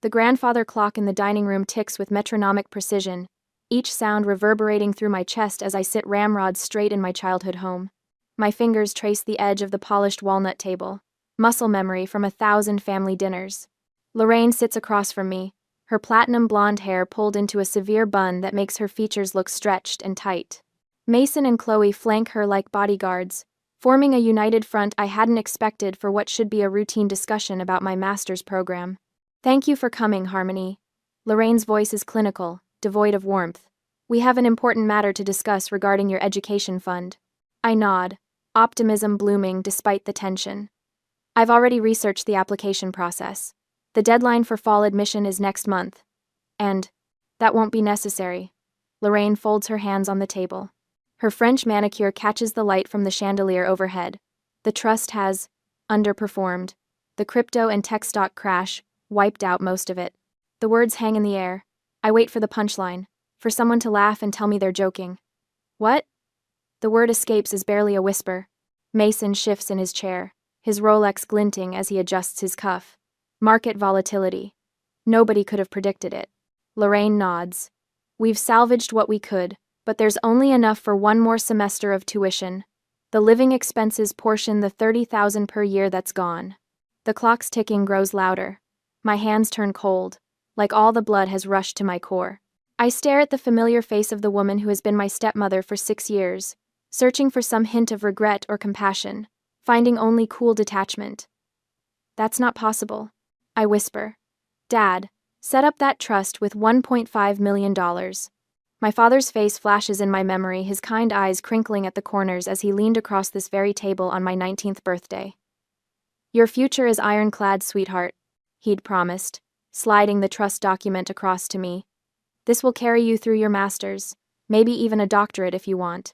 The grandfather clock in the dining room ticks with metronomic precision, each sound reverberating through my chest as I sit ramrod straight in my childhood home. My fingers trace the edge of the polished walnut table, muscle memory from 1,000 family dinners. Lorraine sits across from me, her platinum blonde hair pulled into a severe bun that makes her features look stretched and tight. Mason and Chloe flank her like bodyguards, forming a united front I hadn't expected for what should be a routine discussion about my master's program. "Thank you for coming, Harmony." Lorraine's voice is clinical, devoid of warmth. "We have an important matter to discuss regarding your education fund." I nod, optimism blooming despite the tension. "I've already researched the application process. The deadline for fall admission is next month. And that won't be necessary." Lorraine folds her hands on the table. Her French manicure catches the light from the chandelier overhead. The trust has underperformed. The crypto and tech stock crash wiped out most of it. The words hang in the air. I wait for the punchline, for someone to laugh and tell me they're joking. "What?" The word escapes as barely a whisper. Mason shifts in his chair, his Rolex glinting as he adjusts his cuff. Market volatility. Nobody could have predicted it. Lorraine nods. "We've salvaged what we could, but there's only enough for one more semester of tuition. The living expenses portion the $30,000 per year that's gone." The clock's ticking grows louder. My hands turn cold, like all the blood has rushed to my core. I stare at the familiar face of the woman who has been my stepmother for 6 years, searching for some hint of regret or compassion, finding only cool detachment. "That's not possible," I whisper. "Dad, set up that trust with $1.5 million. My father's face flashes in my memory, his kind eyes crinkling at the corners as he leaned across this very table on my 19th birthday. "Your future is ironclad, sweetheart," he'd promised, sliding the trust document across to me. "This will carry you through your master's, maybe even a doctorate if you want.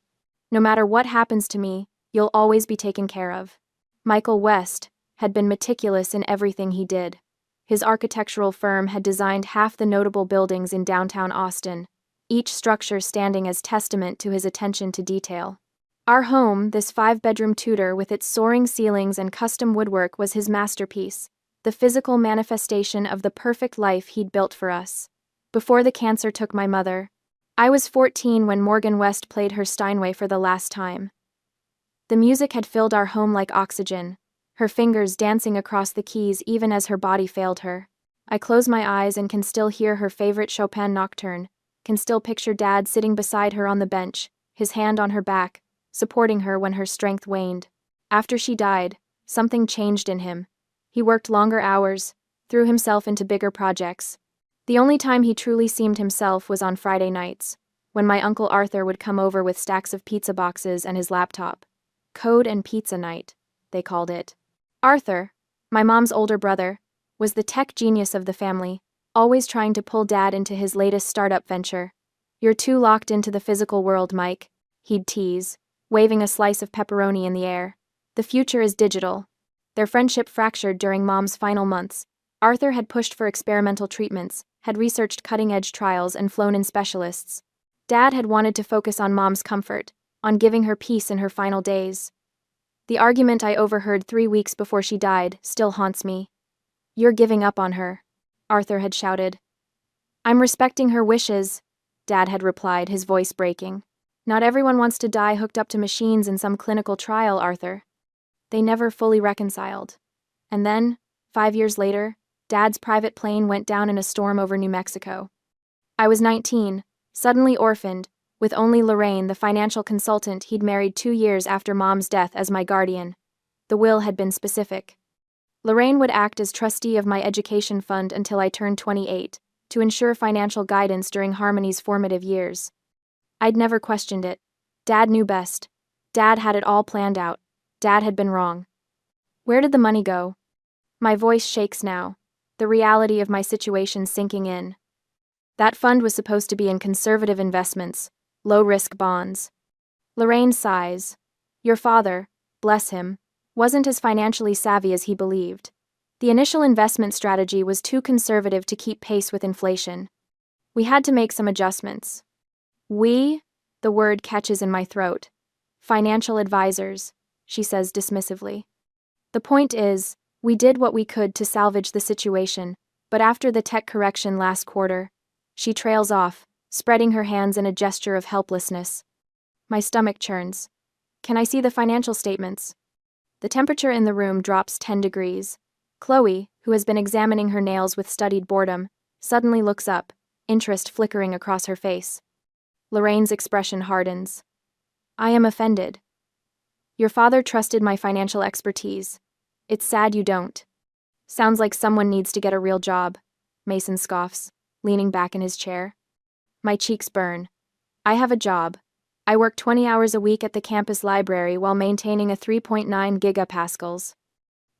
No matter what happens to me, you'll always be taken care of." Michael West had been meticulous in everything he did. His architectural firm had designed half the notable buildings in downtown Austin, each structure standing as testament to his attention to detail. Our home, this 5-bedroom Tudor with its soaring ceilings and custom woodwork, was his masterpiece, the physical manifestation of the perfect life he'd built for us. Before the cancer took my mother, I was 14 when Morgan West played her Steinway for the last time. The music had filled our home like oxygen, her fingers dancing across the keys even as her body failed her. I close my eyes and can still hear her favorite Chopin nocturne, can still picture Dad sitting beside her on the bench, his hand on her back, supporting her when her strength waned. After she died, something changed in him. He worked longer hours, threw himself into bigger projects. The only time he truly seemed himself was on Friday nights, when my Uncle Arthur would come over with stacks of pizza boxes and his laptop. Code and pizza night, they called it. Arthur, my mom's older brother, was the tech genius of the family, always trying to pull Dad into his latest startup venture. "You're too locked into the physical world, Mike," he'd tease, waving a slice of pepperoni in the air. "The future is digital." Their friendship fractured during Mom's final months. Arthur had pushed for experimental treatments, had researched cutting-edge trials and flown in specialists. Dad had wanted to focus on Mom's comfort, on giving her peace in her final days. The argument I overheard 3 weeks before she died still haunts me. "You're giving up on her," Arthur had shouted. "I'm respecting her wishes," Dad had replied, his voice breaking. "Not everyone wants to die hooked up to machines in some clinical trial, Arthur." They never fully reconciled. And then, 5 years later, Dad's private plane went down in a storm over New Mexico. I was 19, suddenly orphaned, with only Lorraine, the financial consultant he'd married 2 years after Mom's death, as my guardian. The will had been specific. Lorraine would act as trustee of my education fund until I turned 28, to ensure financial guidance during Harmony's formative years. I'd never questioned it. Dad knew best. Dad had it all planned out. Dad had been wrong. Where did the money go? My voice shakes now, the reality of my situation sinking in. That fund was supposed to be in conservative investments, low-risk bonds. Lorraine sighs. Your father, bless him, wasn't as financially savvy as he believed. The initial investment strategy was too conservative to keep pace with inflation. We had to make some adjustments. We? The word catches in my throat. Financial advisors, she says dismissively. The point is, we did what we could to salvage the situation, But after the tech correction last quarter, she trails off, spreading her hands in a gesture of helplessness. My stomach churns. Can I see the financial statements? The temperature in the room drops 10 degrees. Chloe, who has been examining her nails with studied boredom, suddenly looks up, interest flickering across her face. Lorraine's expression hardens. I am offended. Your father trusted my financial expertise. It's sad you don't. Sounds like someone needs to get a real job, Mason scoffs, leaning back in his chair. My cheeks burn. I have a job. I work 20 hours a week at the campus library while maintaining a 3.9 gigapascals.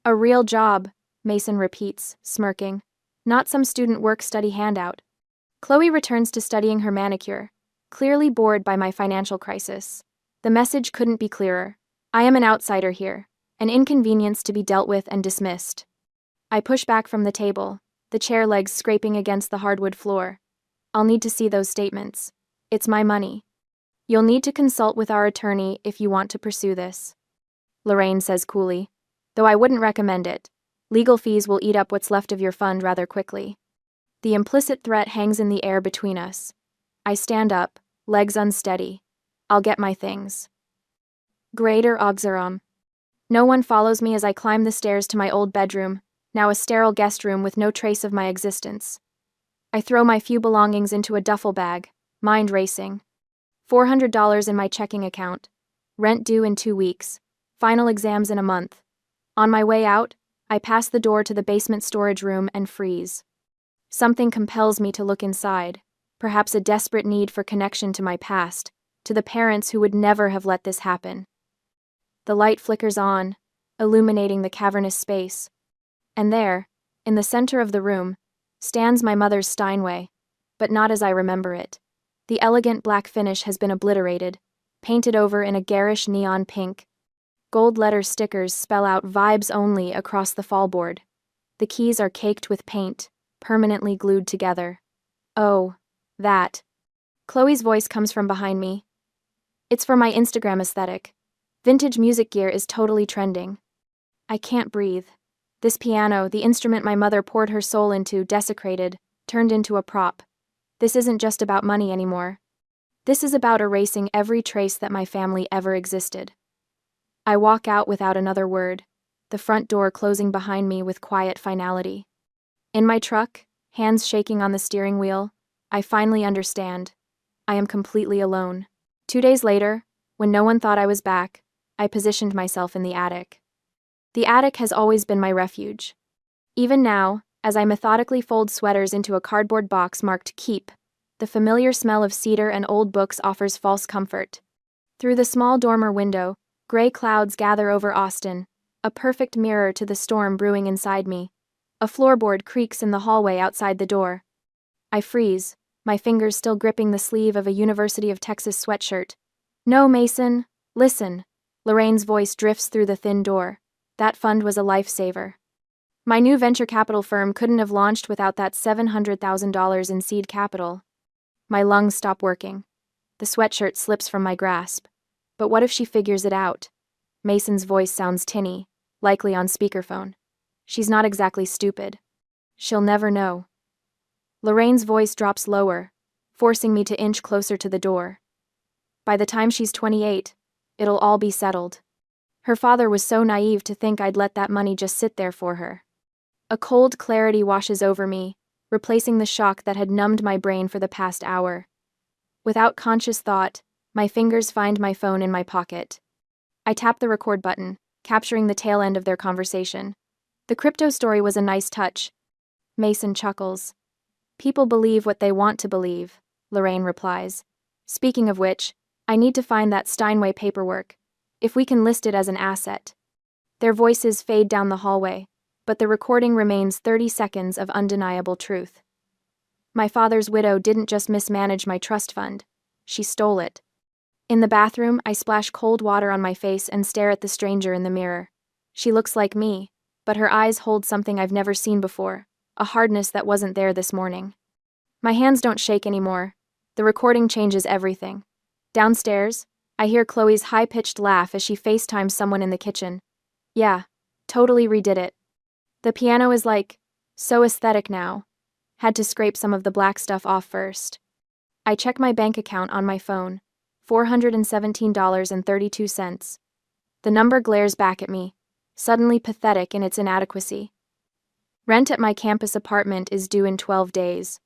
A real job, Mason repeats, smirking. Not some student work-study handout. Chloe returns to studying her manicure, clearly bored by my financial crisis. The message couldn't be clearer. I am an outsider here, an inconvenience to be dealt with and dismissed. I push back from the table, the chair legs scraping against the hardwood floor. I'll need to see those statements. It's my money. You'll need to consult with our attorney if you want to pursue this, Lorraine says coolly, though I wouldn't recommend it. Legal fees will eat up what's left of your fund rather quickly. The implicit threat hangs in the air between us. I stand up, legs unsteady. I'll get my things. Greater Auxerum. No one follows me as I climb the stairs to my old bedroom, now a sterile guest room with no trace of my existence. I throw my few belongings into a duffel bag, mind racing. $400 in my checking account. Rent due in 2 weeks. Final exams in a month. On my way out, I pass the door to the basement storage room and freeze. Something compels me to look inside, perhaps a desperate need for connection to my past, to the parents who would never have let this happen. The light flickers on, illuminating the cavernous space. And there, in the center of the room, stands my mother's Steinway, but not as I remember it. The elegant black finish has been obliterated, painted over in a garish neon pink. Gold letter stickers spell out "Vibes Only" across the fallboard. The keys are caked with paint, permanently glued together. Oh, that. Chloe's voice comes from behind me. It's for my Instagram aesthetic. Vintage music gear is totally trending. I can't breathe. This piano, the instrument my mother poured her soul into, desecrated, turned into a prop. This isn't just about money anymore. This is about erasing every trace that my family ever existed. I walk out without another word, the front door closing behind me with quiet finality. In my truck, hands shaking on the steering wheel, I finally understand. I am completely alone. 2 days later, when no one thought I was back, I positioned myself in the attic. The attic has always been my refuge. Even now, as I methodically fold sweaters into a cardboard box marked "Keep," the familiar smell of cedar and old books offers false comfort. Through the small dormer window, gray clouds gather over Austin, a perfect mirror to the storm brewing inside me. A floorboard creaks in the hallway outside the door. I freeze, my fingers still gripping the sleeve of a University of Texas sweatshirt. No, Mason, listen. Lorraine's voice drifts through the thin door. That fund was a lifesaver. My new venture capital firm couldn't have launched without that $700,000 in seed capital. My lungs stop working. The sweatshirt slips from my grasp. But what if she figures it out? Mason's voice sounds tinny, likely on speakerphone. She's not exactly stupid. She'll never know. Lorraine's voice drops lower, forcing me to inch closer to the door. By the time she's 28, it'll all be settled. Her father was so naive to think I'd let that money just sit there for her. A cold clarity washes over me, replacing the shock that had numbed my brain for the past hour. Without conscious thought, my fingers find my phone in my pocket. I tap the record button, capturing the tail end of their conversation. The crypto story was a nice touch. Mason chuckles. People believe what they want to believe, Lorraine replies. Speaking of which, I need to find that Steinway paperwork, if we can list it as an asset. Their voices fade down the hallway, but the recording remains 30 seconds of undeniable truth. My father's widow didn't just mismanage my trust fund, she stole it. In the bathroom, I splash cold water on my face and stare at the stranger in the mirror. She looks like me, but her eyes hold something I've never seen before, a hardness that wasn't there this morning. My hands don't shake anymore. The recording changes everything. Downstairs, I hear Chloe's high-pitched laugh as she FaceTimes someone in the kitchen. Yeah, totally redid it. The piano is like, So aesthetic now. Had to scrape some of the black stuff off first. I check my bank account on my phone. $417.32. The number glares back at me, suddenly pathetic in its inadequacy. Rent at my campus apartment is due in 12 days.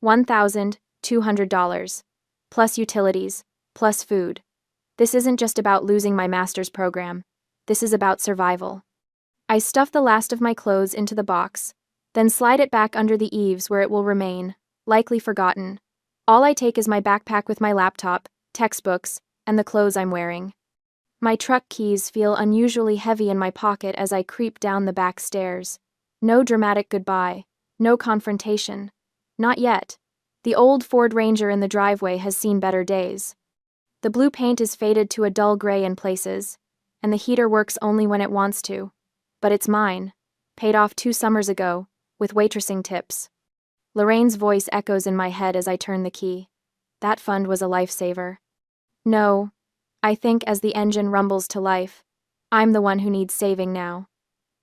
$1,200. Plus utilities, plus food. This isn't just about losing my master's program. This is about survival. I stuff the last of my clothes into the box, then slide it back under the eaves where it will remain, likely forgotten. All I take is my backpack with my laptop, textbooks, and the clothes I'm wearing. My truck keys feel unusually heavy in my pocket as I creep down the back stairs. No dramatic goodbye, no confrontation. Not yet. The old Ford Ranger in the driveway has seen better days. The blue paint is faded to a dull gray in places, and the heater works only when it wants to. But it's mine, paid off 2 summers ago, with waitressing tips. Lorraine's voice echoes in my head as I turn the key. That fund was a lifesaver. No, I think as the engine rumbles to life, I'm the one who needs saving now.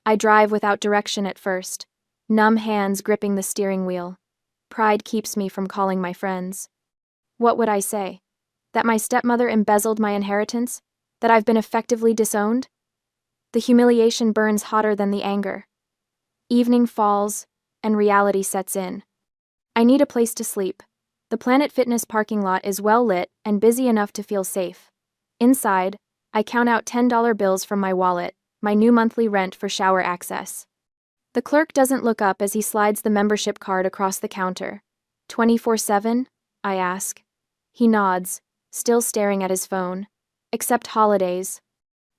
I drive without direction at first, numb hands gripping the steering wheel. Pride keeps me from calling my friends. What would I say? That my stepmother embezzled my inheritance? That I've been effectively disowned? The humiliation burns hotter than the anger. Evening falls, and reality sets in. I need a place to sleep. The Planet Fitness parking lot is well lit and busy enough to feel safe. Inside, I count out $10 bills from my wallet, my new monthly rent for shower access. The clerk doesn't look up as he slides the membership card across the counter. 24/7? I ask. He nods, still staring at his phone. Except holidays.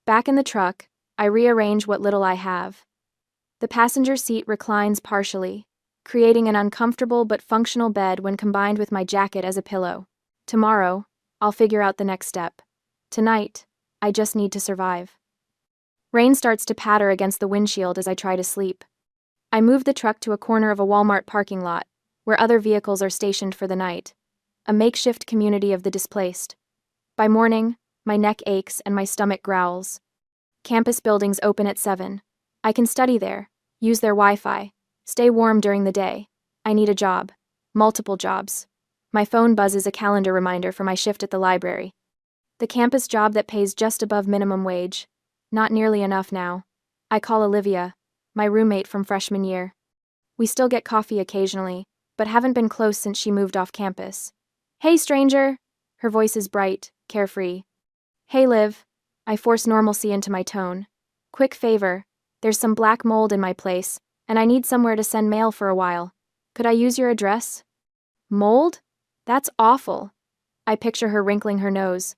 Back in the truck, I rearrange what little I have. The passenger seat reclines partially, creating an uncomfortable but functional bed when combined with my jacket as a pillow. Tomorrow, I'll figure out the next step. Tonight, I just need to survive. Rain starts to patter against the windshield as I try to sleep. I move the truck to a corner of a Walmart parking lot, where other vehicles are stationed for the night. A makeshift community of the displaced. By morning, my neck aches and my stomach growls. Campus buildings open at 7. I can study there, use their Wi-Fi, stay warm during the day. I need a job. Multiple jobs. My phone buzzes a calendar reminder for my shift at the library. The campus job that pays just above minimum wage. Not nearly enough now. I call Olivia, my roommate from freshman year. We still get coffee occasionally, but haven't been close since she moved off campus. Hey, stranger! Her voice is bright, carefree. Hey, Liv. I force normalcy into my tone. Quick favor. There's some black mold in my place, and I need somewhere to send mail for a while. Could I use your address? Mold? That's awful. I picture her wrinkling her nose.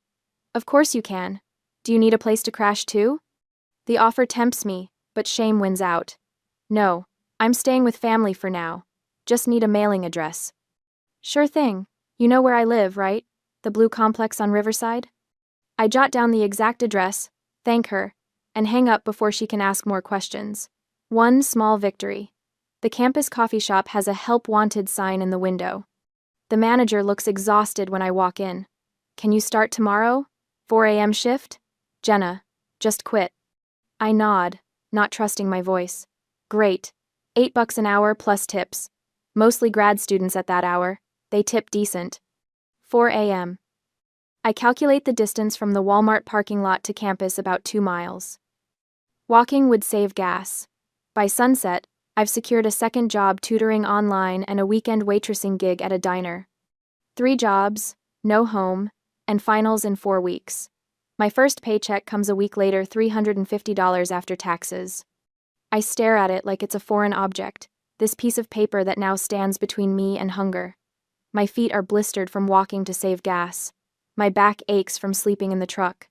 Of course you can. Do you need a place to crash too? The offer tempts me, but shame wins out. No, I'm staying with family for now. Just need a mailing address. Sure thing. You know where I live, right? The blue complex on Riverside? I jot down the exact address, thank her, and hang up before she can ask more questions. One small victory. The campus coffee shop has a help wanted sign in the window. The manager looks exhausted when I walk in. Can you start tomorrow? 4 a.m. shift? Jenna, just quit. I nod, not trusting my voice. Great. $8 an hour plus tips. Mostly grad students at that hour. They tip decent. 4 a.m. I calculate the distance from the Walmart parking lot to campus about 2 miles. Walking would save gas. By sunset, I've secured a second job tutoring online and a weekend waitressing gig at a diner. 3 jobs, no home, and finals in 4 weeks. My first paycheck comes a week later, $350 after taxes. I stare at it like it's a foreign object, this piece of paper that now stands between me and hunger. My feet are blistered from walking to save gas. My back aches from sleeping in the truck.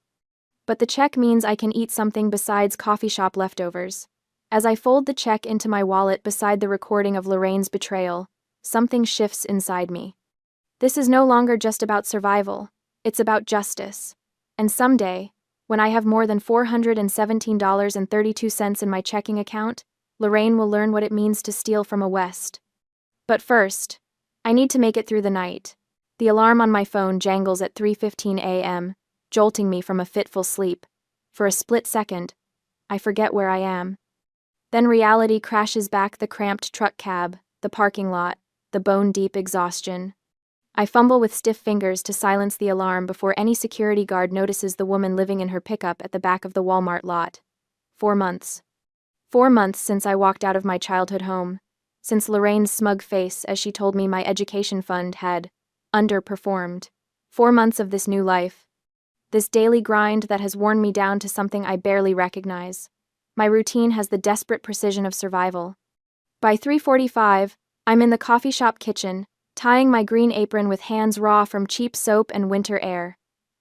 But the check means I can eat something besides coffee shop leftovers. As I fold the check into my wallet beside the recording of Lorraine's betrayal, something shifts inside me. This is no longer just about survival, it's about justice. And someday, when I have more than $417.32 in my checking account, Lorraine will learn what it means to steal from a West. But first, I need to make it through the night. The alarm on my phone jangles at 3:15 a.m., jolting me from a fitful sleep. For a split second, I forget where I am. Then reality crashes back: the cramped truck cab, the parking lot, the bone-deep exhaustion. I fumble with stiff fingers to silence the alarm before any security guard notices the woman living in her pickup at the back of the Walmart lot. 4 months. 4 months since I walked out of my childhood home. Since Lorraine's smug face as she told me my education fund had underperformed. 4 months of this new life. This daily grind that has worn me down to something I barely recognize. My routine has the desperate precision of survival. By 3:45, I'm in the coffee shop kitchen, tying my green apron with hands raw from cheap soap and winter air.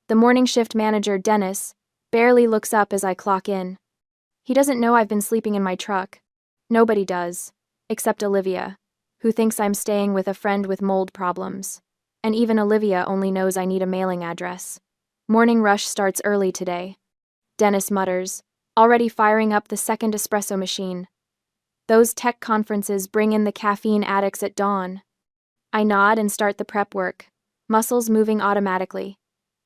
The morning shift manager, Dennis, barely looks up as I clock in. He doesn't know I've been sleeping in my truck. Nobody does, except Olivia, who thinks I'm staying with a friend with mold problems. And even Olivia only knows I need a mailing address. Morning rush starts early today. Dennis mutters, already firing up the second espresso machine. Those tech conferences bring in the caffeine addicts at dawn. I nod and start the prep work, muscles moving automatically.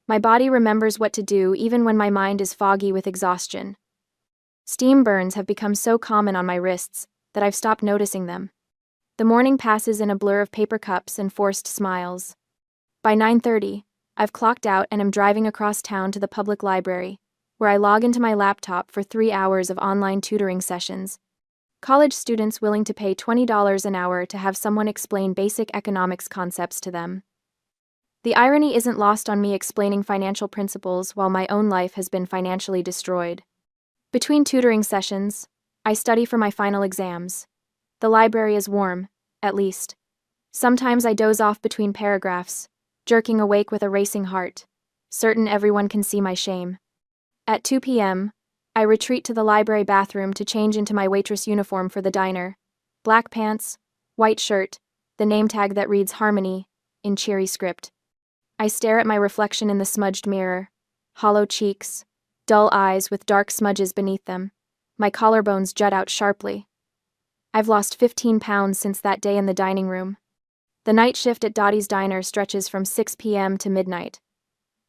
My body remembers what to do even when my mind is foggy with exhaustion. Steam burns have become so common on my wrists that I've stopped noticing them. The morning passes in a blur of paper cups and forced smiles. By 9:30, I've clocked out and am driving across town to the public library, where I log into my laptop for 3 hours of online tutoring sessions. College students willing to pay $20 an hour to have someone explain basic economics concepts to them. The irony isn't lost on me explaining financial principles while my own life has been financially destroyed. Between tutoring sessions, I study for my final exams. The library is warm, at least. Sometimes I doze off between paragraphs, jerking awake with a racing heart, certain everyone can see my shame. At 2 p.m., I retreat to the library bathroom to change into my waitress uniform for the diner. Black pants, white shirt, the name tag that reads Harmony, in cheery script. I stare at my reflection in the smudged mirror. Hollow cheeks, dull eyes with dark smudges beneath them. My collarbones jut out sharply. I've lost 15 pounds since that day in the dining room. The night shift at Dottie's Diner stretches from 6 p.m. to midnight.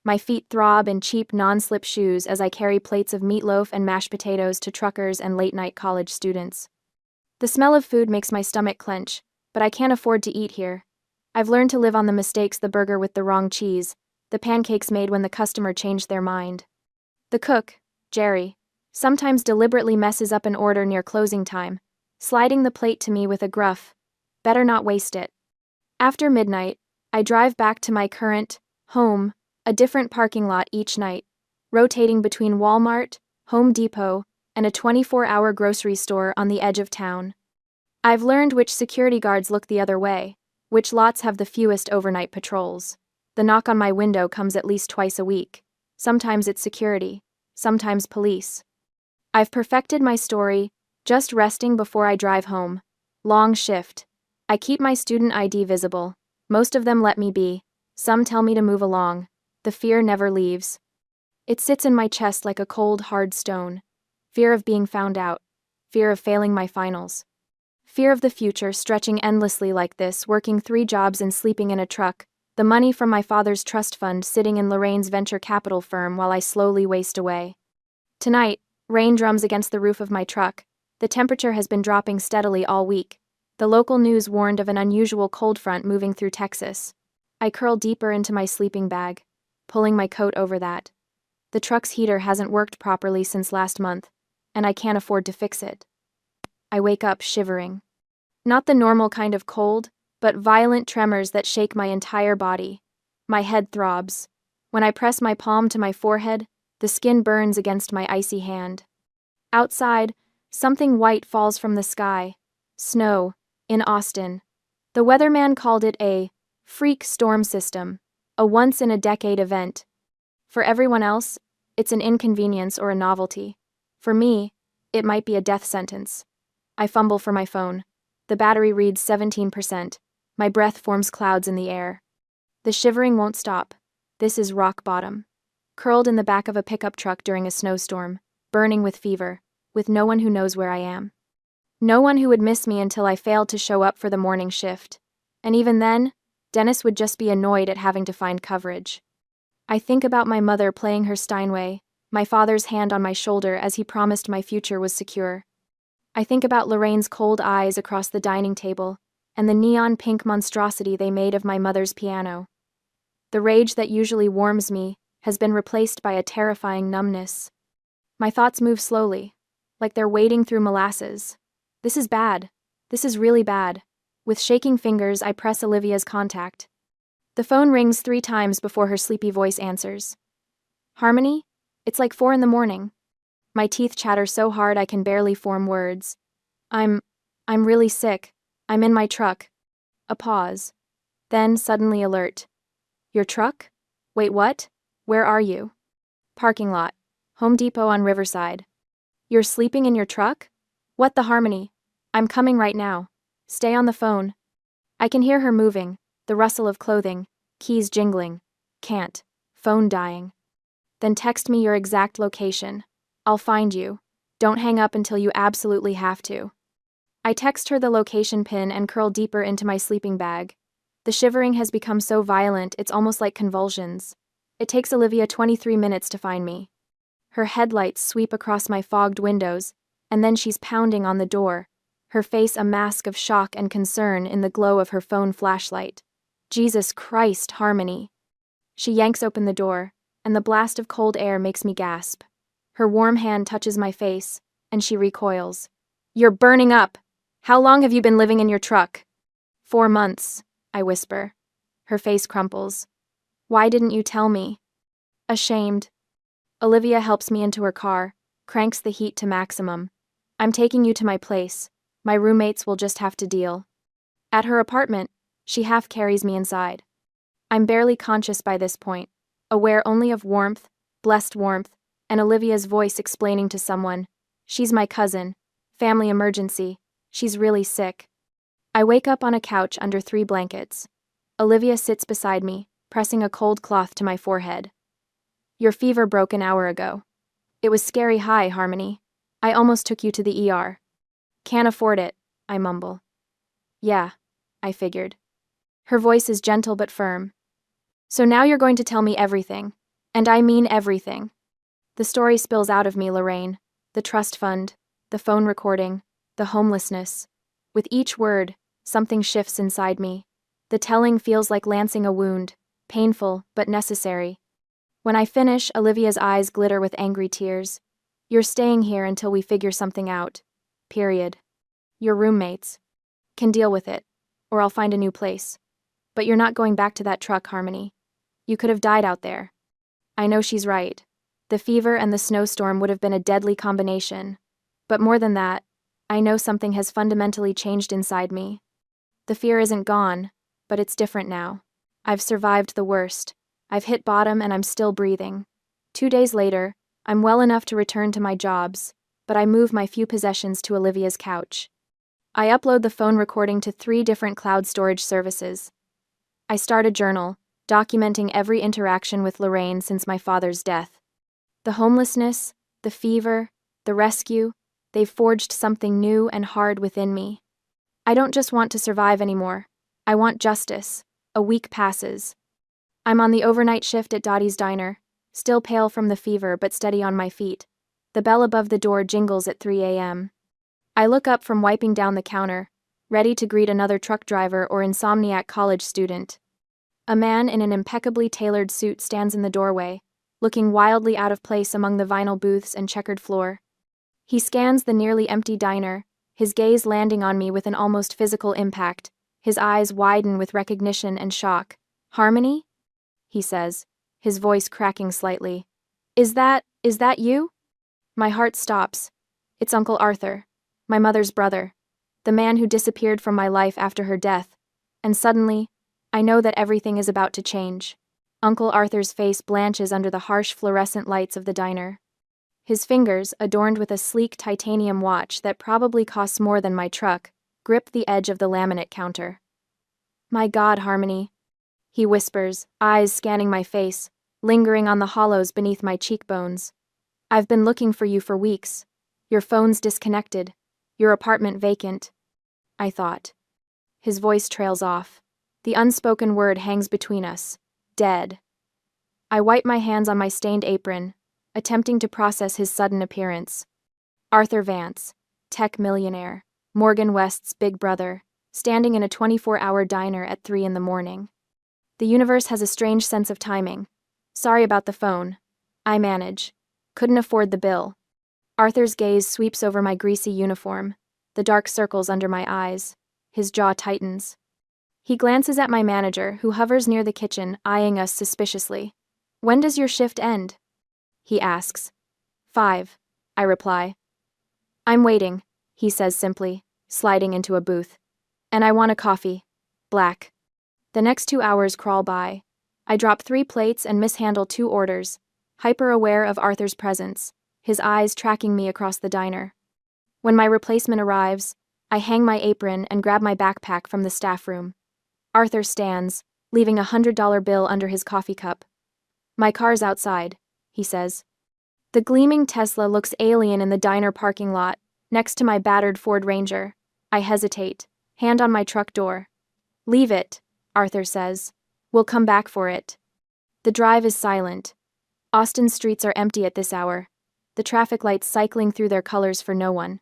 My feet throb in cheap non-slip shoes as I carry plates of meatloaf and mashed potatoes to truckers and late-night college students. The smell of food makes my stomach clench, but I can't afford to eat here. I've learned to live on the mistakes: the burger with the wrong cheese, the pancakes made when the customer changed their mind. The cook, Jerry, sometimes deliberately messes up an order near closing time, sliding the plate to me with a gruff, "Better not waste it." After midnight, I drive back to my current home, a different parking lot each night, rotating between Walmart, Home Depot, and a 24-hour grocery store on the edge of town. I've learned which security guards look the other way, which lots have the fewest overnight patrols. The knock on my window comes at least twice a week. Sometimes it's security, sometimes police. I've perfected my story, just resting before I drive home. Long shift. I keep my student ID visible. Most of them let me be. Some tell me to move along. The fear never leaves. It sits in my chest like a cold, hard stone. Fear of being found out. Fear of failing my finals. Fear of the future, stretching endlessly like this, working 3 jobs and sleeping in a truck. The money from my father's trust fund sitting in Lorraine's venture capital firm while I slowly waste away. Tonight, rain drums against the roof of my truck. The temperature has been dropping steadily all week. The local news warned of an unusual cold front moving through Texas. I curl deeper into my sleeping bag, pulling my coat over that. The truck's heater hasn't worked properly since last month, and I can't afford to fix it. I wake up shivering. Not the normal kind of cold, but violent tremors that shake my entire body. My head throbs. When I press my palm to my forehead, the skin burns against my icy hand. Outside, something white falls from the sky. Snow, in Austin. The weatherman called it a freak storm system, a once-in-a-decade event. For everyone else, it's an inconvenience or a novelty. For me, it might be a death sentence. I fumble for my phone. The battery reads 17%. My breath forms clouds in the air. The shivering won't stop. This is rock bottom. Curled in the back of a pickup truck during a snowstorm, burning with fever, with no one who knows where I am. No one who would miss me until I failed to show up for the morning shift. And even then, Dennis would just be annoyed at having to find coverage. I think about my mother playing her Steinway, my father's hand on my shoulder as he promised my future was secure. I think about Lorraine's cold eyes across the dining table and the neon pink monstrosity they made of my mother's piano. The rage that usually warms me has been replaced by a terrifying numbness. My thoughts move slowly, like they're wading through molasses. This is bad. This is really bad. With shaking fingers, I press Olivia's contact. The phone rings 3 times before her sleepy voice answers. Harmony? It's like 4 in the morning. My teeth chatter so hard I can barely form words. I'm really sick. I'm in my truck. A pause. Then, suddenly alert. Your truck? Wait, what? Where are you? Parking lot. Home Depot on Riverside. You're sleeping in your truck? What the Harmony? I'm coming right now. Stay on the phone. I can hear her moving, the rustle of clothing, keys jingling. Can't. Phone dying. Then text me your exact location. I'll find you. Don't hang up until you absolutely have to. I text her the location pin and curl deeper into my sleeping bag. The shivering has become so violent it's almost like convulsions. It takes Olivia 23 minutes to find me. Her headlights sweep across my fogged windows, and then she's pounding on the door, her face a mask of shock and concern in the glow of her phone flashlight. Jesus Christ, Harmony. She yanks open the door, and the blast of cold air makes me gasp. Her warm hand touches my face, and she recoils. You're burning up! How long have you been living in your truck? 4 months, I whisper. Her face crumples. Why didn't you tell me? Ashamed. Olivia helps me into her car, cranks the heat to maximum. I'm taking you to my place. My roommates will just have to deal. At her apartment, she half carries me inside. I'm barely conscious by this point, aware only of warmth, blessed warmth, and Olivia's voice explaining to someone, she's my cousin, family emergency, she's really sick. I wake up on a couch under 3 blankets. Olivia sits beside me, pressing a cold cloth to my forehead. Your fever broke an hour ago. It was scary high, Harmony. I almost took you to the ER. Can't afford it, I mumble. Yeah, I figured. Her voice is gentle but firm. So now you're going to tell me everything. And I mean everything. The story spills out of me, Lorraine. The trust fund, the phone recording, the homelessness. With each word, something shifts inside me. The telling feels like lancing a wound, painful but necessary. When I finish, Olivia's eyes glitter with angry tears. You're staying here until we figure something out. Period. Your roommates can deal with it, or I'll find a new place. But you're not going back to that truck, Harmony. You could have died out there. I know she's right. The fever and the snowstorm would have been a deadly combination. But more than that, I know something has fundamentally changed inside me. The fear isn't gone, but it's different now. I've survived the worst. I've hit bottom and I'm still breathing. 2 days later, I'm well enough to return to my jobs, but I move my few possessions to Olivia's couch. I upload the phone recording to 3 different cloud storage services. I start a journal, documenting every interaction with Lorraine since my father's death. The homelessness, the fever, the rescue, they've forged something new and hard within me. I don't just want to survive anymore. I want justice. A week passes. I'm on the overnight shift at Dottie's Diner, still pale from the fever but steady on my feet. The bell above the door jingles at 3 a.m. I look up from wiping down the counter, ready to greet another truck driver or insomniac college student. A man in an impeccably tailored suit stands in the doorway, looking wildly out of place among the vinyl booths and checkered floor. He scans the nearly empty diner, his gaze landing on me with an almost physical impact. His eyes widen with recognition and shock. Harmony? He says, his voice cracking slightly. Is that you? My heart stops. It's Uncle Arthur, my mother's brother, the man who disappeared from my life after her death, and suddenly, I know that everything is about to change. Uncle Arthur's face blanches under the harsh fluorescent lights of the diner. His fingers, adorned with a sleek titanium watch that probably costs more than my truck, grip the edge of the laminate counter. My God, Harmony, he whispers, eyes scanning my face, lingering on the hollows beneath my cheekbones. I've been looking for you for weeks. Your phone's disconnected. Your apartment vacant. I thought. His voice trails off. The unspoken word hangs between us. Dead. I wipe my hands on my stained apron, attempting to process his sudden appearance. Arthur Vance. tech millionaire, Morgan West's big brother, standing in a 24-hour diner at 3 in the morning. The universe has a strange sense of timing. Sorry about the phone. I manage. Couldn't afford the bill. Arthur's gaze sweeps over my greasy uniform, the dark circles under my eyes. His jaw tightens. He glances at my manager, who hovers near the kitchen, eyeing us suspiciously. When does your shift end? He asks. 5, I reply. I'm waiting, he says simply, sliding into a booth. And I want a coffee. Black. The next 2 hours crawl by. I drop 3 plates and mishandle 2 orders, hyper-aware of Arthur's presence, his eyes tracking me across the diner. When my replacement arrives, I hang my apron and grab my backpack from the staff room. Arthur stands, leaving a $100 bill under his coffee cup. My car's outside, he says. The gleaming Tesla looks alien in the diner parking lot, next to my battered Ford Ranger. I hesitate, hand on my truck door. Leave it, Arthur says. We'll come back for it. The drive is silent. Austin's streets are empty at this hour, the traffic lights cycling through their colors for no one.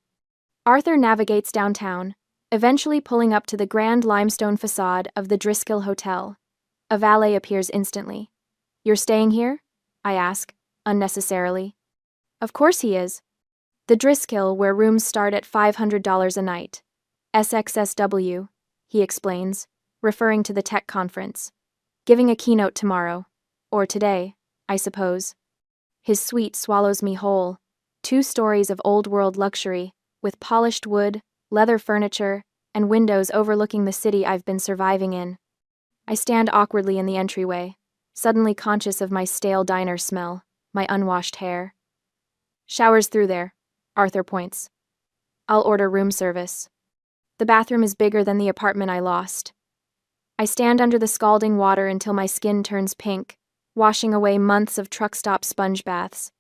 Arthur navigates downtown, eventually pulling up to the grand limestone facade of the Driscoll Hotel. A valet appears instantly. You're staying here? I ask, unnecessarily. Of course he is. The Driscoll, where rooms start at $500 a night. SXSW, he explains, referring to the tech conference. Giving a keynote tomorrow. Or today, I suppose. His suite swallows me whole. 2 stories of old-world luxury, with polished wood, leather furniture, and windows overlooking the city I've been surviving in. I stand awkwardly in the entryway, suddenly conscious of my stale diner smell, my unwashed hair. Shower's through there, Arthur points. I'll order room service. The bathroom is bigger than the apartment I lost. I stand under the scalding water until my skin turns pink, washing away months of truck stop sponge baths.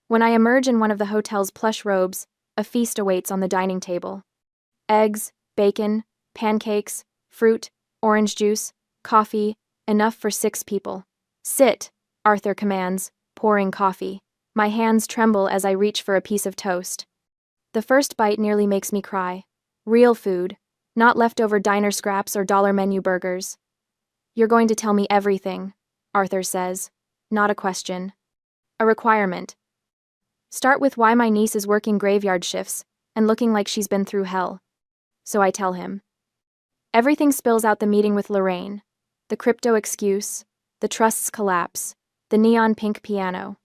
When I emerge in one of the hotel's plush robes, a feast awaits on the dining table. Eggs, bacon, pancakes, fruit, orange juice, coffee, enough for 6 people. Sit, Arthur commands, pouring coffee. My hands tremble as I reach for a piece of toast. The first bite nearly makes me cry. Real food, not leftover diner scraps or dollar menu burgers. You're going to tell me everything, Arthur says. Not a question. A requirement. Start with why my niece is working graveyard shifts and looking like she's been through hell. So I tell him. Everything spills out: the meeting with Lorraine, the crypto excuse, the trust's collapse, the neon pink piano.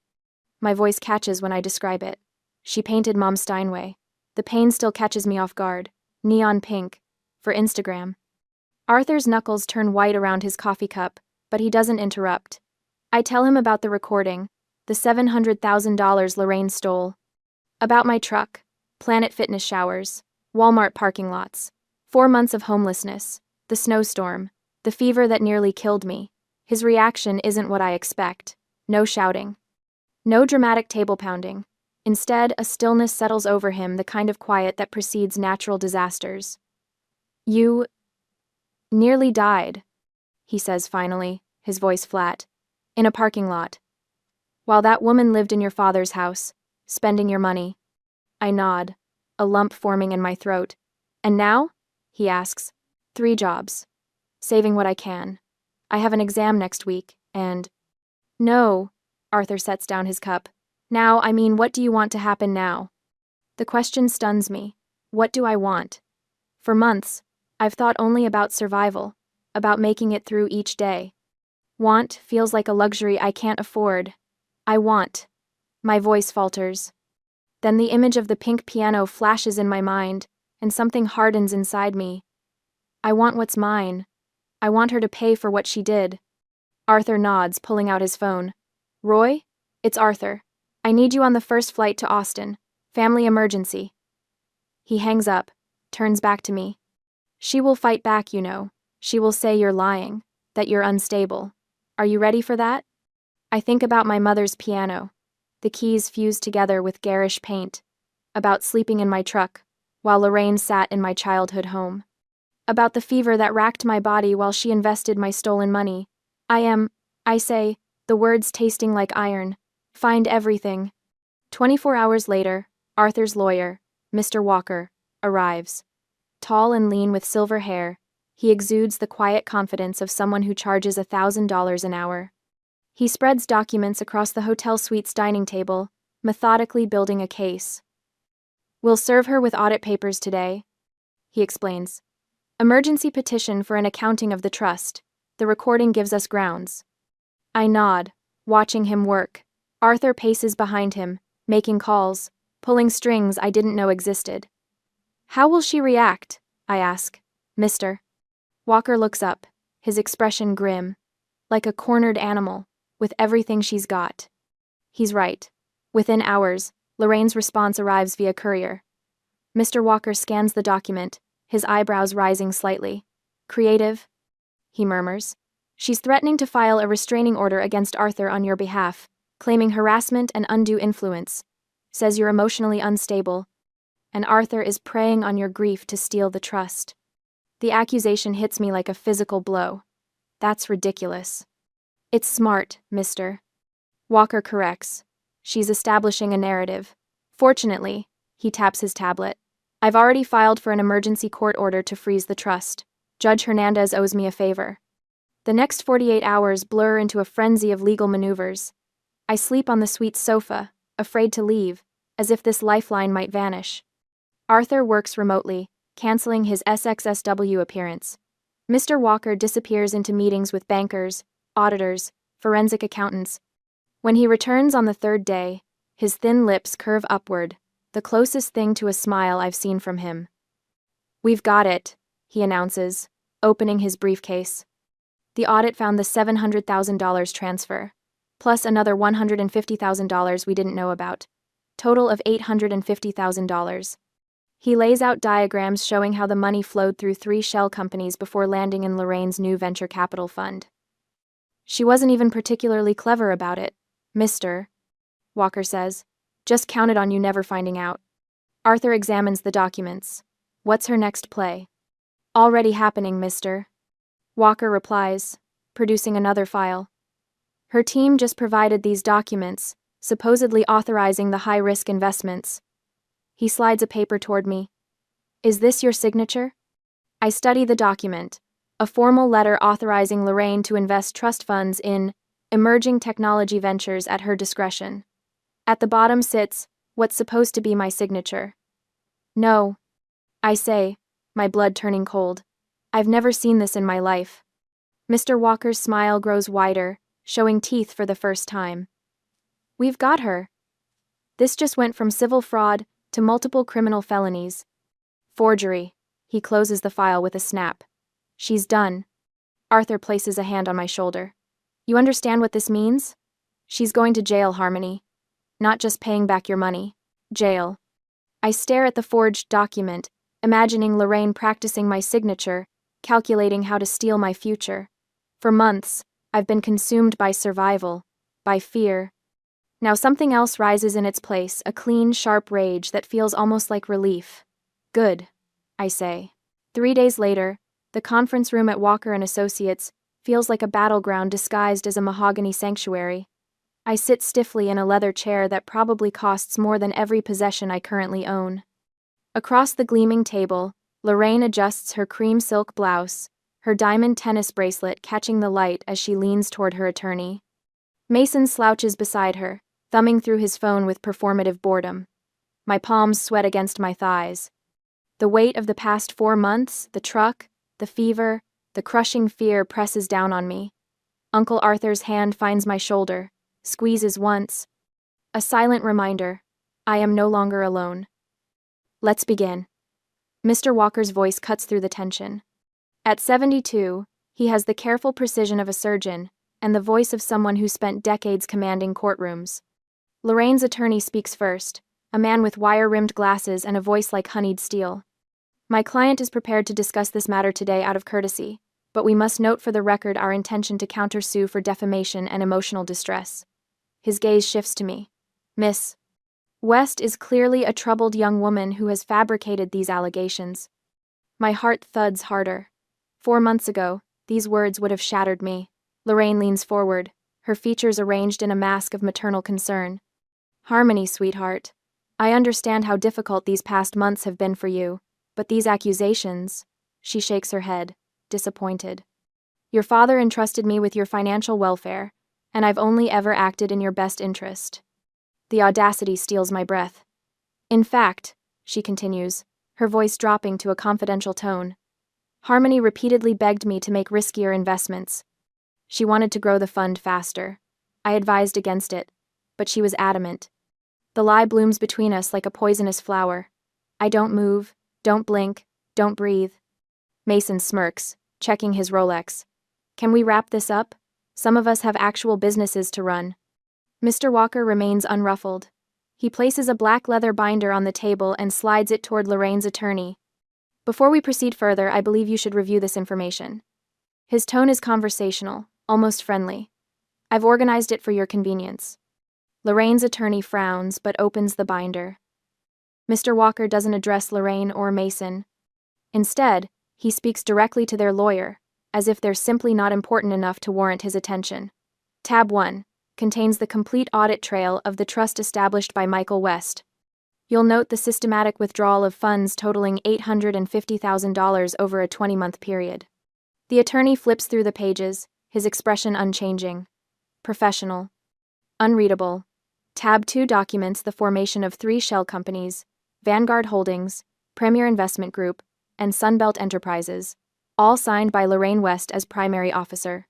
My voice catches when I describe it. She painted Mom Steinway. The pain still catches me off guard. Neon pink. For Instagram. Arthur's knuckles turn white around his coffee cup, but he doesn't interrupt. I tell him about the recording, the $700,000 Lorraine stole. About my truck, Planet Fitness showers, Walmart parking lots, 4 months of homelessness, the snowstorm, the fever that nearly killed me. His reaction isn't what I expect. No shouting. No dramatic table pounding. Instead, a stillness settles over him, the kind of quiet that precedes natural disasters. You nearly died, he says finally, his voice flat, in a parking lot. While that woman lived in your father's house, spending your money. I nod, a lump forming in my throat. And now? He asks. 3 jobs. Saving what I can. I have an exam next week, and... No, Arthur sets down his cup. Now, I mean, what do you want to happen now? The question stuns me. What do I want? For months, I've thought only about survival, about making it through each day. Want feels like a luxury I can't afford. I want. My voice falters. Then the image of the pink piano flashes in my mind, and something hardens inside me. I want what's mine. I want her to pay for what she did. Arthur nods, pulling out his phone. Roy? It's Arthur. I need you on the first flight to Austin. Family emergency. He hangs up, turns back to me. She will fight back, you know. She will say you're lying, that you're unstable. Are you ready for that? I think about my mother's piano, the keys fused together with garish paint, about sleeping in my truck, while Lorraine sat in my childhood home, about the fever that racked my body while she invested my stolen money. I say, the words tasting like iron, find everything. 24 hours later, Arthur's lawyer, Mr. Walker, arrives. Tall and lean with silver hair, he exudes the quiet confidence of someone who charges $1,000 an hour. He spreads documents across the hotel suite's dining table, methodically building a case. "We'll serve her with audit papers today," he explains. "Emergency petition for an accounting of the trust. The recording gives us grounds." I nod, watching him work. Arthur paces behind him, making calls, pulling strings I didn't know existed. "How will she react?" I ask. "Mr." Walker looks up, his expression grim, like a cornered animal, with everything she's got. He's right. Within hours, Lorraine's response arrives via courier. Mr. Walker scans the document, his eyebrows rising slightly. "Creative?" he murmurs. "She's threatening to file a restraining order against Arthur on your behalf, claiming harassment and undue influence. Says you're emotionally unstable, and Arthur is preying on your grief to steal the trust." The accusation hits me like a physical blow. That's ridiculous. "It's smart, Mr." Walker corrects. "She's establishing a narrative. Fortunately," he taps his tablet, "I've already filed for an emergency court order to freeze the trust. Judge Hernandez owes me a favor." The next 48 hours blur into a frenzy of legal maneuvers. I sleep on the suite's sofa, afraid to leave, as if this lifeline might vanish. Arthur works remotely, canceling his SXSW appearance. Mr. Walker disappears into meetings with bankers, auditors, forensic accountants. When he returns on the third day, his thin lips curve upward, the closest thing to a smile I've seen from him. "We've got it," he announces, opening his briefcase. The audit found the $700,000 transfer, plus another $150,000 we didn't know about. Total of $850,000. He lays out diagrams showing how the money flowed through 3 shell companies before landing in Lorraine's new venture capital fund. "She wasn't even particularly clever about it, Mr." Walker says. "Just counted on you never finding out." Arthur examines the documents. "What's her next play?" "Already happening, Mr." Walker replies, producing another file. "Her team just provided these documents, supposedly authorizing the high-risk investments." He slides a paper toward me. "Is this your signature?" I study the document, a formal letter authorizing Lorraine to invest trust funds in emerging technology ventures at her discretion. At the bottom sits what's supposed to be my signature. "No," I say, my blood turning cold. "I've never seen this in my life." Mr. Walker's smile grows wider, showing teeth for the first time. "We've got her. This just went from civil fraud to multiple criminal felonies. Forgery." He closes the file with a snap. "She's done." Arthur places a hand on my shoulder. "You understand what this means? She's going to jail, Harmony. Not just paying back your money. Jail." I stare at the forged document, imagining Lorraine practicing my signature, calculating how to steal my future. For months, I've been consumed by survival, by fear. Now something else rises in its place, a clean, sharp rage that feels almost like relief. "Good," I say. 3 days later, the conference room at Walker & Associates feels like a battleground disguised as a mahogany sanctuary. I sit stiffly in a leather chair that probably costs more than every possession I currently own. Across the gleaming table, Lorraine adjusts her cream silk blouse, her diamond tennis bracelet catching the light as she leans toward her attorney. Mason slouches beside her, thumbing through his phone with performative boredom. My palms sweat against my thighs. The weight of the past 4 months, the truck, the fever, the crushing fear presses down on me. Uncle Arthur's hand finds my shoulder, squeezes once. A silent reminder, I am no longer alone. "Let's begin." Mr. Walker's voice cuts through the tension. At 72, he has the careful precision of a surgeon and the voice of someone who spent decades commanding courtrooms. Lorraine's attorney speaks first, a man with wire-rimmed glasses and a voice like honeyed steel. "My client is prepared to discuss this matter today out of courtesy, but we must note for the record our intention to countersue for defamation and emotional distress." His gaze shifts to me. "Miss West is clearly a troubled young woman who has fabricated these allegations." My heart thuds harder. 4 months ago, these words would have shattered me. Lorraine leans forward, her features arranged in a mask of maternal concern. "Harmony, sweetheart. I understand how difficult these past months have been for you, but these accusations. She shakes her head, disappointed. Your father entrusted me with your financial welfare, and I've only ever acted in your best interest. The audacity steals my breath. In fact, she continues, her voice dropping to a confidential tone, Harmony repeatedly begged me to make riskier investments. She wanted to grow the fund faster. I advised against it, but she was adamant. The lie blooms between us like a poisonous flower. I don't move, don't blink, don't breathe. Mason smirks, checking his Rolex. Can we wrap this up? Some of us have actual businesses to run. Mr. Walker remains unruffled. He places a black leather binder on the table and slides it toward Lorraine's attorney. Before we proceed further, I believe you should review this information. His tone is conversational, almost friendly. I've organized it for your convenience. Lorraine's attorney frowns but opens the binder. Mr. Walker doesn't address Lorraine or Mason. Instead, he speaks directly to their lawyer, as if they're simply not important enough to warrant his attention. Tab 1 contains the complete audit trail of the trust established by Michael West. You'll note the systematic withdrawal of funds totaling $850,000 over a 20-month period. The attorney flips through the pages, his expression unchanging. Professional. Unreadable. Tab 2 documents the formation of 3 shell companies, Vanguard Holdings, Premier Investment Group, and Sunbelt Enterprises, all signed by Lorraine West as primary officer.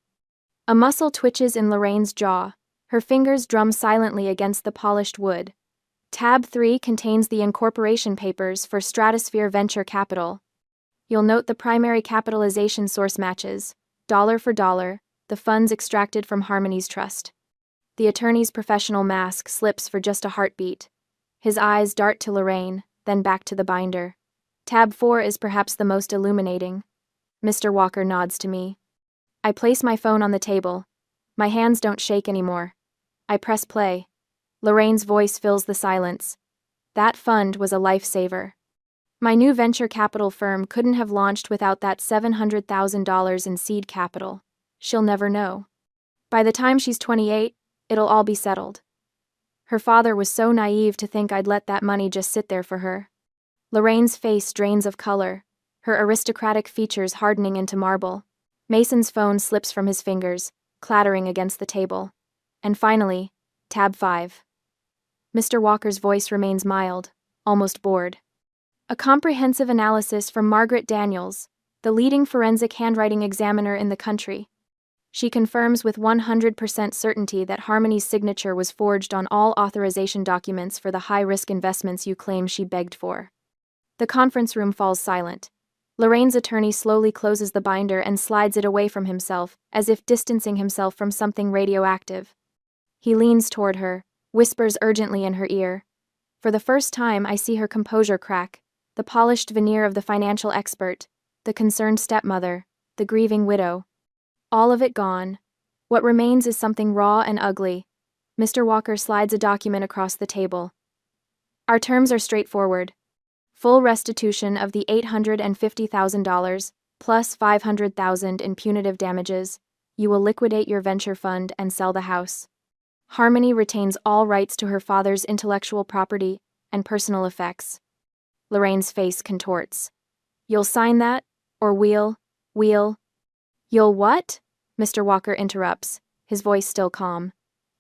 A muscle twitches in Lorraine's jaw, her fingers drum silently against the polished wood. Tab 3 contains the incorporation papers for Stratosphere Venture Capital. You'll note the primary capitalization source matches, dollar for dollar, the funds extracted from Harmony's trust. The attorney's professional mask slips for just a heartbeat. His eyes dart to Lorraine, then back to the binder. Tab 4 is perhaps the most illuminating. Mr. Walker nods to me. I place my phone on the table. My hands don't shake anymore. I press play. Lorraine's voice fills the silence. That fund was a lifesaver. My new venture capital firm couldn't have launched without that $700,000 in seed capital. She'll never know. By the time she's 28, it'll all be settled. Her father was so naive to think I'd let that money just sit there for her. Lorraine's face drains of color, her aristocratic features hardening into marble. Mason's phone slips from his fingers, clattering against the table. And finally, tab 5. Mr. Walker's voice remains mild, almost bored. A comprehensive analysis from Margaret Daniels, the leading forensic handwriting examiner in the country. She confirms with 100% certainty that Harmony's signature was forged on all authorization documents for the high-risk investments you claim she begged for. The conference room falls silent. Lorraine's attorney slowly closes the binder and slides it away from himself, as if distancing himself from something radioactive. He leans toward her, whispers urgently in her ear. For the first time, I see her composure crack, the polished veneer of the financial expert, the concerned stepmother, the grieving widow. All of it gone. What remains is something raw and ugly. Mr. Walker slides a document across the table. Our terms are straightforward. Full restitution of the $850,000, plus $500,000 in punitive damages. You will liquidate your venture fund and sell the house. Harmony retains all rights to her father's intellectual property and personal effects. Lorraine's face contorts. You'll sign that? Or we'll... You'll what? Mr. Walker interrupts, his voice still calm.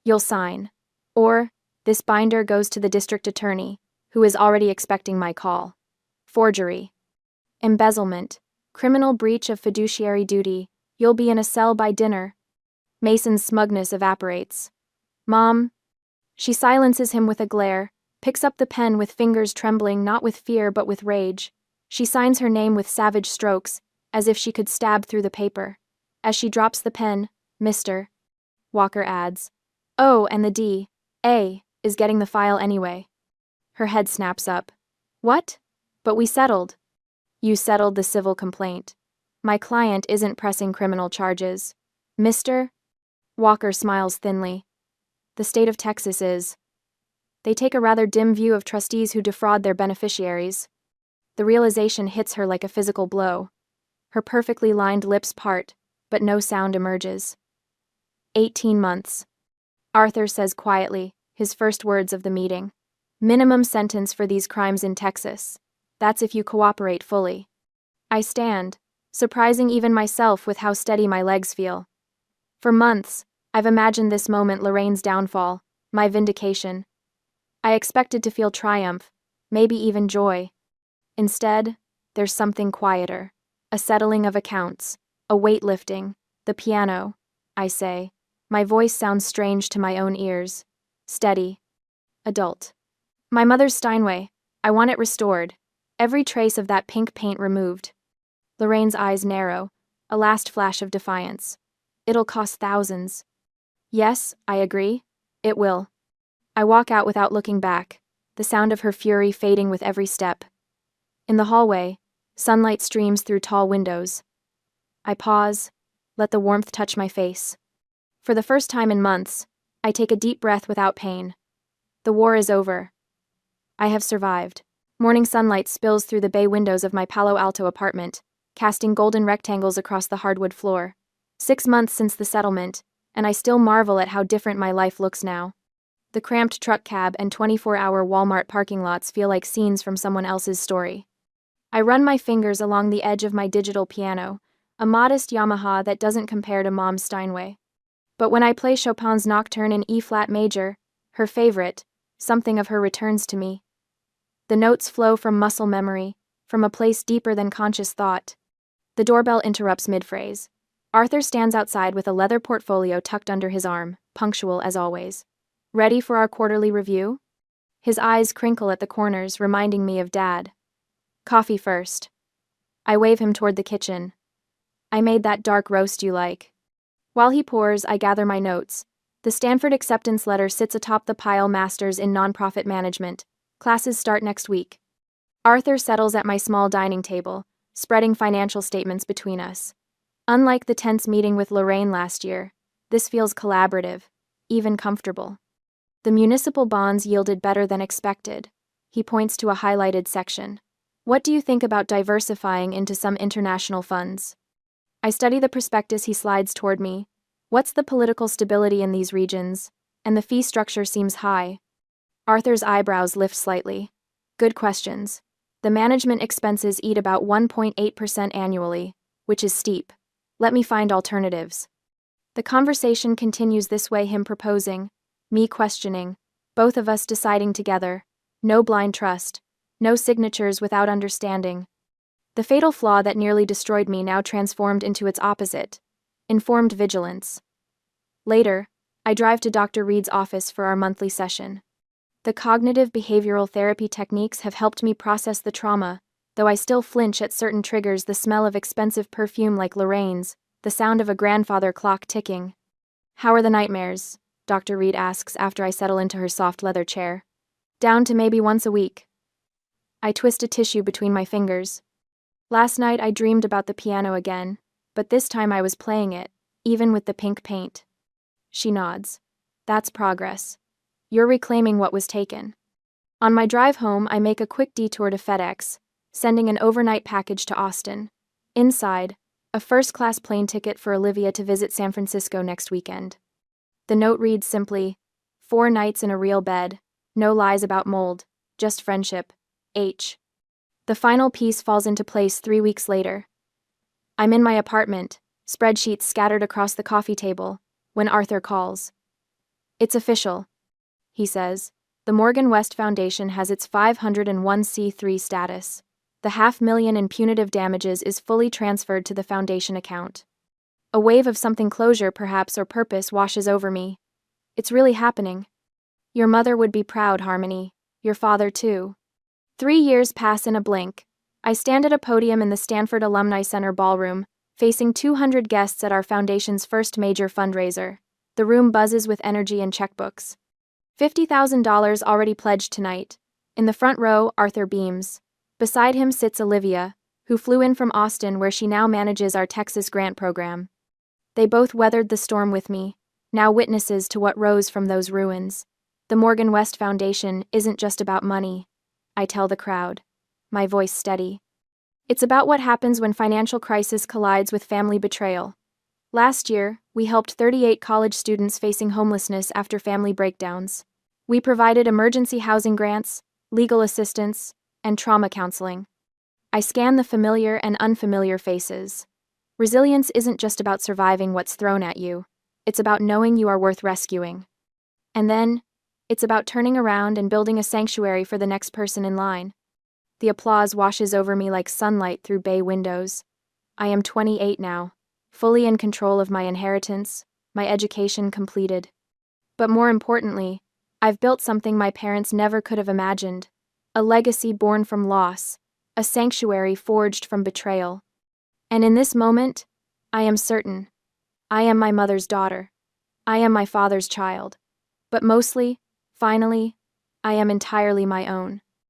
You'll sign. Or, this binder goes to the district attorney, who is already expecting my call. Forgery. Embezzlement. Criminal breach of fiduciary duty. You'll be in a cell by dinner. Mason's smugness evaporates. Mom. She silences him with a glare, picks up the pen with fingers trembling not with fear but with rage. She signs her name with savage strokes, as if she could stab through the paper. As she drops the pen, Mr. Walker adds, Oh, and the D.A. is getting the file anyway. Her head snaps up. What? But we settled. You settled the civil complaint. My client isn't pressing criminal charges. Mr. Walker smiles thinly. The state of Texas is. They take a rather dim view of trustees who defraud their beneficiaries. The realization hits her like a physical blow. Her perfectly lined lips part, but no sound emerges. 18 months. Arthur says quietly, his first words of the meeting. Minimum sentence for these crimes in Texas. That's if you cooperate fully. I stand, surprising even myself with how steady my legs feel. For months, I've imagined this moment, Lorraine's downfall, my vindication. I expected to feel triumph, maybe even joy. Instead, there's something quieter. A settling of accounts, a weight lifting, the piano, I say. My voice sounds strange to my own ears. Steady. Adult. My mother's Steinway. I want it restored. Every trace of that pink paint removed. Lorraine's eyes narrow, a last flash of defiance. It'll cost thousands. Yes, I agree. It will. I walk out without looking back, the sound of her fury fading with every step. In the hallway, sunlight streams through tall windows. I pause, let the warmth touch my face. For the first time in months, I take a deep breath without pain. The war is over. I have survived. Morning sunlight spills through the bay windows of my Palo Alto apartment, casting golden rectangles across the hardwood floor. 6 months since the settlement, and I still marvel at how different my life looks now. The cramped truck cab and 24-hour Walmart parking lots feel like scenes from someone else's story. I run my fingers along the edge of my digital piano, a modest Yamaha that doesn't compare to Mom's Steinway. But when I play Chopin's Nocturne in E-flat major, her favorite, something of her returns to me. The notes flow from muscle memory, from a place deeper than conscious thought. The doorbell interrupts mid-phrase. Arthur stands outside with a leather portfolio tucked under his arm, punctual as always. Ready for our quarterly review? His eyes crinkle at the corners, reminding me of Dad. Coffee first. I wave him toward the kitchen. I made that dark roast you like. While he pours, I gather my notes. The Stanford acceptance letter sits atop the pile. Masters in Nonprofit Management. Classes start next week. Arthur settles at my small dining table, spreading financial statements between us. Unlike the tense meeting with Lorraine last year, this feels collaborative, even comfortable. The municipal bonds yielded better than expected. He points to a highlighted section. What do you think about diversifying into some international funds? I study the prospectus. He slides toward me. What's the political stability in these regions? And the fee structure seems high. Arthur's eyebrows lift slightly. Good questions. The management expenses eat about 1.8% annually, which is steep. Let me find alternatives. The conversation continues this way, him proposing, me questioning, both of us deciding together. No blind trust. No signatures without understanding. The fatal flaw that nearly destroyed me now transformed into its opposite. Informed vigilance. Later, I drive to Dr. Reed's office for our monthly session. The cognitive behavioral therapy techniques have helped me process the trauma, though I still flinch at certain triggers: the smell of expensive perfume like Lorraine's, the sound of a grandfather clock ticking. How are the nightmares? Dr. Reed asks after I settle into her soft leather chair. Down to maybe once a week. I twist a tissue between my fingers. Last night I dreamed about the piano again, but this time I was playing it, even with the pink paint. She nods. That's progress. You're reclaiming what was taken. On my drive home, I make a quick detour to FedEx, sending an overnight package to Austin. Inside, a first-class plane ticket for Olivia to visit San Francisco next weekend. The note reads simply, 4 nights in a real bed, no lies about mold, just friendship, H. The final piece falls into place 3 weeks later. I'm in my apartment, spreadsheets scattered across the coffee table, when Arthur calls. It's official, he says. The Morgan West Foundation has its 501c3 status. The $500,000 in punitive damages is fully transferred to the foundation account. A wave of something closure, perhaps, or purpose washes over me. It's really happening. Your mother would be proud, Harmony. Your father, too. 3 years pass in a blink. I stand at a podium in the Stanford Alumni Center ballroom, facing 200 guests at our foundation's first major fundraiser. The room buzzes with energy and checkbooks. $50,000 already pledged tonight. In the front row, Arthur beams. Beside him sits Olivia, who flew in from Austin, where she now manages our Texas grant program. They both weathered the storm with me, now witnesses to what rose from those ruins. The Morgan West Foundation isn't just about money, I tell the crowd, my voice steady. It's about what happens when financial crisis collides with family betrayal. Last year, we helped 38 college students facing homelessness after family breakdowns. We provided emergency housing grants, legal assistance, and trauma counseling. I scan the familiar and unfamiliar faces. Resilience isn't just about surviving what's thrown at you, it's about knowing you are worth rescuing. And then, it's about turning around and building a sanctuary for the next person in line. The applause washes over me like sunlight through bay windows. I am 28 now, fully in control of my inheritance, my education completed. But more importantly, I've built something my parents never could have imagined, a legacy born from loss, a sanctuary forged from betrayal. And in this moment, I am certain. I am my mother's daughter. I am my father's child. But mostly, finally, I am entirely my own.